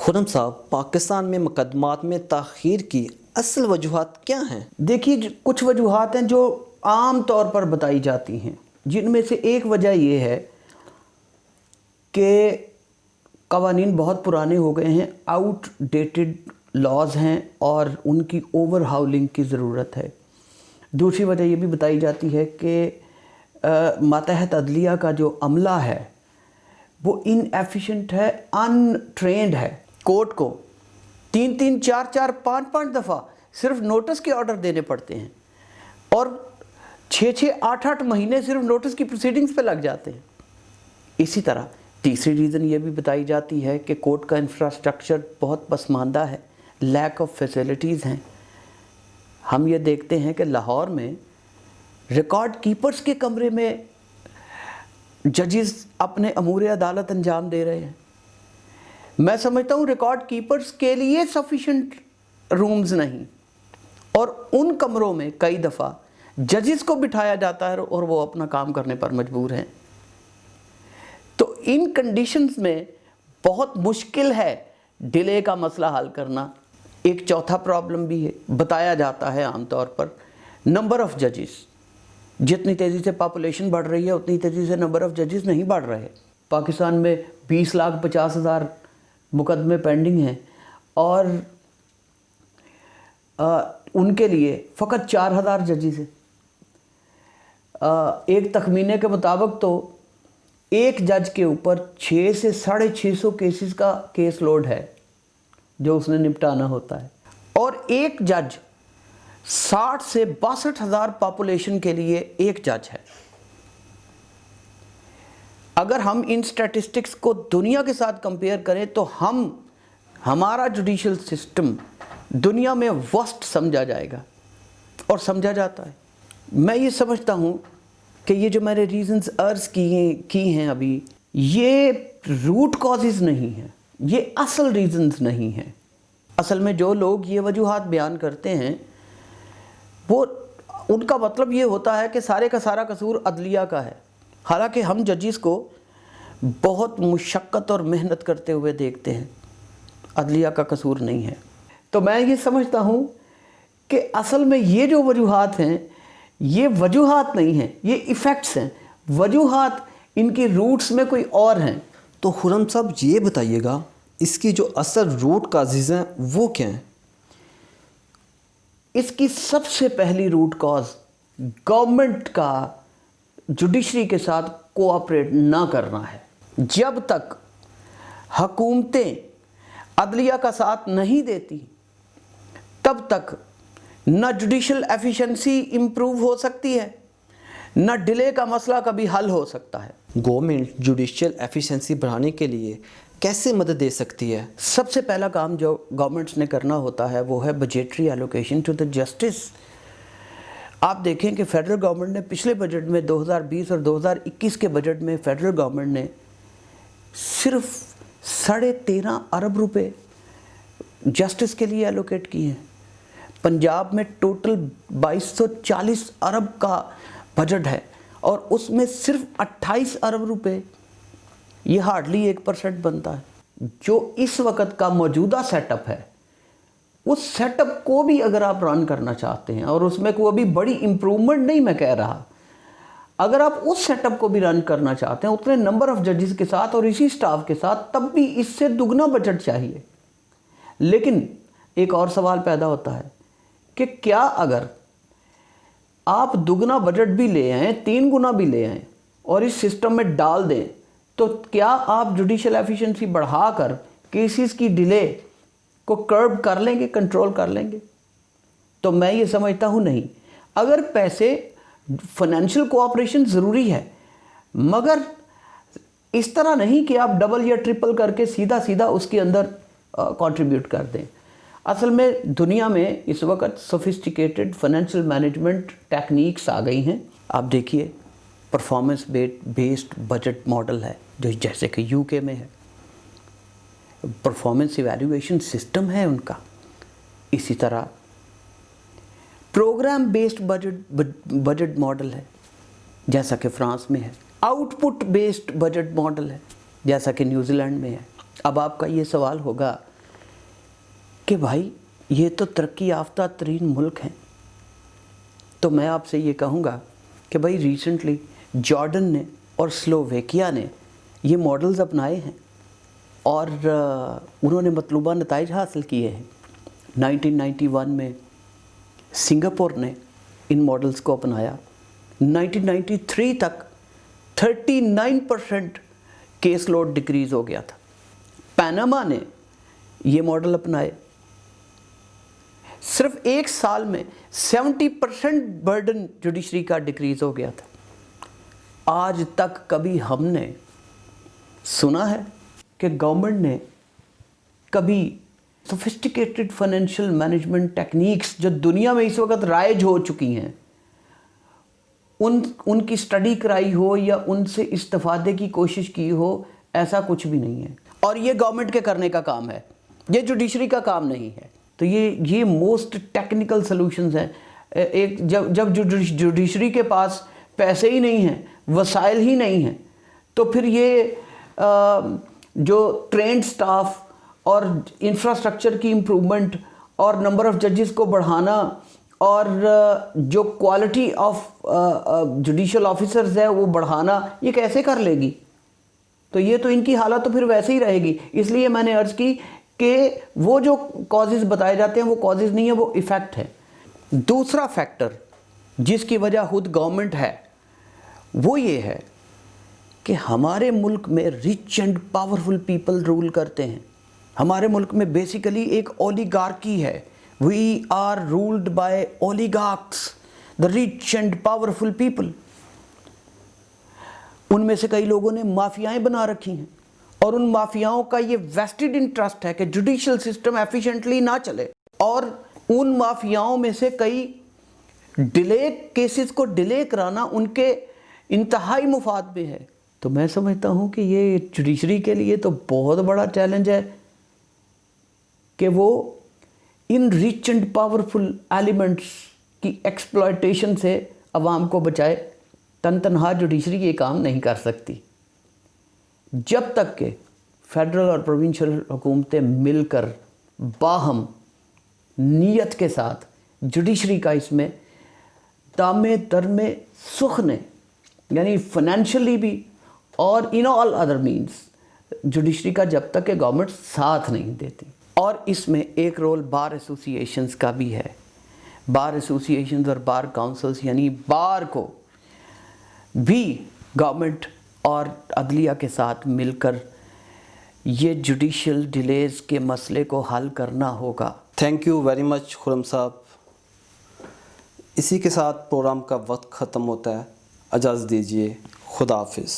خرم صاحب، پاکستان میں مقدمات میں تاخیر کی اصل وجوہات کیا ہیں؟ دیکھیے، کچھ وجوہات ہیں جو عام طور پر بتائی جاتی ہیں، جن میں سے ایک وجہ یہ ہے کہ قوانین بہت پرانے ہو گئے ہیں، آؤٹ ڈیٹڈ لاز ہیں اور ان کی اوور ہاؤلنگ کی ضرورت ہے۔ دوسری وجہ یہ بھی بتائی جاتی ہے کہ ماتحت عدلیہ کا جو عملہ ہے وہ ان ایفیشنٹ ہے، ان ٹرینڈ ہے۔ کورٹ کو 3 4 5 دفعہ صرف نوٹس کے آرڈر دینے پڑتے ہیں اور 6 8 مہینے صرف نوٹس کی پروسیڈنگز پہ لگ جاتے ہیں۔ اسی طرح تیسری ریزن یہ بھی بتائی جاتی ہے کہ کورٹ کا انفراسٹرکچر بہت پسماندہ ہے، لیک آف فیسلٹیز ہیں۔ ہم یہ دیکھتے ہیں کہ لاہور میں ریکارڈ کیپرز کے کمرے میں ججز اپنے امور عدالت انجام دے رہے ہیں۔ میں سمجھتا ہوں ریکارڈ کیپرز کے لیے سفیشنٹ رومز نہیں، اور ان کمروں میں کئی دفعہ ججز کو بٹھایا جاتا ہے اور وہ اپنا کام کرنے پر مجبور ہیں۔ تو ان کنڈیشنز میں بہت مشکل ہے ڈیلے کا مسئلہ حل کرنا۔ ایک چوتھا پرابلم بھی ہے، بتایا جاتا ہے عام طور پر، نمبر آف ججز۔ جتنی تیزی سے پاپولیشن بڑھ رہی ہے اتنی تیزی سے نمبر آف ججز نہیں بڑھ رہے۔ پاکستان میں 20,50,000 مقدمے پینڈنگ ہیں اور ان کے لیے فقط 4,000 ججز ہیں۔ ایک تخمینے کے مطابق تو ایک جج کے اوپر 6 سے 650 کیسز کا کیس لوڈ ہے جو اس نے نپٹانا ہوتا ہے، اور ایک جج 60 سے 62,000 پاپولیشن کے لیے ایک جج ہے۔ اگر ہم ان سٹیٹسٹکس کو دنیا کے ساتھ کمپیئر کریں تو ہمارا جوڈیشل سسٹم دنیا میں ورسٹ سمجھا جائے گا، اور سمجھا جاتا ہے۔ میں یہ سمجھتا ہوں کہ یہ جو میں نے ریزنز عرض کی ہیں ابھی، یہ روٹ کازز نہیں ہیں، یہ اصل ریزنز نہیں ہیں۔ اصل میں جو لوگ یہ وجوہات بیان کرتے ہیں وہ ان کا مطلب یہ ہوتا ہے کہ سارے کا سارا قصور عدلیہ کا ہے، حالانکہ ہم ججز کو بہت مشقت اور محنت کرتے ہوئے دیکھتے ہیں، عدلیہ کا قصور نہیں ہے۔ تو میں یہ سمجھتا ہوں کہ اصل میں یہ جو وجوہات ہیں یہ وجوہات نہیں ہیں، یہ ایفیکٹس ہیں۔ وجوہات ان کی روٹس میں کوئی اور ہیں۔ تو خرم صاحب یہ بتائیے گا، اس کی جو اصل روٹ کازز ہیں وہ کیا ہیں؟ اس کی سب سے پہلی روٹ کاز گورنمنٹ کا جوڈیشری کے ساتھ کوآپریٹ نہ کرنا ہے۔ جب تک حکومتیں عدلیہ کا ساتھ نہیں دیتی تب تک نہ جوڈیشل ایفیشنسی امپروو ہو سکتی ہے، نہ ڈیلے کا مسئلہ کبھی حل ہو سکتا ہے۔ گورنمنٹ جوڈیشل ایفیشنسی بڑھانے کے لیے کیسے مدد دے سکتی ہے؟ سب سے پہلا کام جو گورنمنٹس نے کرنا ہوتا ہے وہ ہے budgetary allocation to the justice. آپ دیکھیں کہ فیڈرل گورنمنٹ نے پچھلے بجٹ میں 2020 اور 2021 کے بجٹ میں فیڈرل گورنمنٹ نے صرف 13.5 ارب روپے جسٹس کے لیے ایلوکیٹ کیے ہیں۔ پنجاب میں ٹوٹل 2240 ارب کا بجٹ ہے اور اس میں صرف 28 ارب روپے، یہ ہارڈلی 1% بنتا ہے۔ جو اس وقت کا موجودہ سیٹ اپ ہے، اس سیٹ اپ کو بھی اگر آپ رن کرنا چاہتے ہیں، اور اس میں کوئی ابھی بڑی امپرومنٹ نہیں میں کہہ رہا، اگر آپ اس سیٹ اپ کو بھی رن کرنا چاہتے ہیں اتنے نمبر آف ججز کے ساتھ اور اسی سٹاف کے ساتھ، تب بھی اس سے دگنا بجٹ چاہیے۔ لیکن ایک اور سوال پیدا ہوتا ہے کہ کیا اگر آپ دگنا بجٹ بھی لے آئیں، 3 گنا بھی لے آئیں اور اس سسٹم میں ڈال دیں، تو کیا آپ جوڈیشل ایفیشنسی بڑھا کر کیسز کی ڈیلے کو کرب کر لیں گے، کنٹرول کر لیں گے؟ تو میں یہ سمجھتا ہوں نہیں۔ اگر پیسے، فائنینشیل کوآپریشن ضروری ہے، مگر اس طرح نہیں کہ آپ ڈبل یا ٹرپل کر کے سیدھا اس کے اندر کنٹریبیوٹ کر دیں۔ اصل میں دنیا میں اس وقت سوفسٹیکیٹڈ فائنینشیل مینجمنٹ ٹیکنیکس آ گئی ہیں۔ آپ دیکھیے پرفارمنس بیسڈ بجٹ ماڈل ہے جو جیسے کہ یو کے میں ہے، پرفارمنس ایویلیویشن سسٹم ہے ان کا۔ اسی طرح پروگرام بیسڈ بجٹ ماڈل ہے جیسا کہ فرانس میں ہے، out put based budget model ہے جیسا کہ نیوزی لینڈ میں ہے۔ اب آپ کا یہ سوال ہوگا کہ بھائی یہ تو ترقی یافتہ ترین ملک ہیں. تو میں آپ سے یہ کہوں گا کہ بھائی ریسنٹلی جارڈن نے اور سلوویکیا نے یہ ماڈلز اپنائے ہیں اور انہوں نے مطلوبہ نتائج حاصل کیے ہیں. 1991 میں سنگاپور نے ان ماڈلز کو اپنایا. 1993 تک 39% کیس لوڈ ڈکریز ہو گیا تھا. پیناما نے یہ ماڈل اپنائے. صرف ایک سال میں 70% برڈن جوڈیشری کا ڈکریز ہو گیا تھا. آج تک کبھی ہم نے سنا ہے کہ گورنمنٹ نے کبھی سوفسٹیکیٹڈ فائنینشیل مینجمنٹ ٹیکنیکس جو دنیا میں اس وقت رائج ہو چکی ہیں ان کی سٹڈی کرائی ہو یا ان سے استفادے کی کوشش کی ہو؟ ایسا کچھ بھی نہیں ہے. اور یہ گورنمنٹ کے کرنے کا کام ہے, یہ جوڈیشری کا کام نہیں ہے. تو یہ موسٹ ٹیکنیکل سلوشنز ہیں. جب جوڈیشری کے پاس پیسے ہی نہیں ہیں, وسائل ہی نہیں ہیں, تو پھر یہ جو ٹرینڈ سٹاف اور انفراسٹرکچر کی امپرومنٹ اور نمبر آف ججز کو بڑھانا اور جو کوالٹی آف جوڈیشل آفیسرز ہے وہ بڑھانا, یہ کیسے کر لے گی؟ تو یہ تو ان کی حالت تو پھر ویسے ہی رہے گی. اس لیے میں نے عرض کی کہ وہ جو کازز بتائے جاتے ہیں وہ کازز نہیں ہیں, وہ ایفیکٹ ہے. دوسرا فیکٹر جس کی وجہ خود گورنمنٹ ہے وہ یہ ہے کہ ہمارے ملک میں rich and powerful people rule کرتے ہیں. ہمارے ملک میں بیسیکلی ایک اولیگارکی ہے. We are ruled by oligarchs, the rich and powerful people. ان میں سے کئی لوگوں نے مافیائیں بنا رکھی ہیں اور ان مافیاؤں کا یہ ویسٹڈ انٹرسٹ ہے کہ جوڈیشل سسٹم ایفیشینٹلی نہ چلے, اور ان مافیاؤں میں سے کئی کیسز کو ڈیلے کرانا ان کے انتہائی مفاد میں ہے. تو میں سمجھتا ہوں کہ یہ جوڈیشری کے لیے تو بہت بڑا چیلنج ہے کہ وہ ان ریچ اینڈ پاورفل ایلیمنٹس کی ایکسپلائٹیشن سے عوام کو بچائے. تنہا جوڈیشری یہ کام نہیں کر سکتی. جب تک کہ فیڈرل اور پروونشل حکومتیں مل کر باہم نیت کے ساتھ جوڈیشری کا اس میں دامے درمے سخنے, یعنی فائنینشلی بھی اور ان آل ادر مینس, جوڈیشری کا جب تک کہ گورنمنٹ ساتھ نہیں دیتی. اور اس میں ایک رول بار ایسوسییشنز کا بھی ہے. بار ایسوسییشنز اور بار کاؤنسلز, یعنی بار کو بھی گورنمنٹ اور عدلیہ کے ساتھ مل کر یہ جوڈیشل ڈیلیز کے مسئلے کو حل کرنا ہوگا. تھینک یو ویری مچ خرم صاحب. اسی کے ساتھ پروگرام کا وقت ختم ہوتا ہے. اجازت دیجیے. خدا حافظ.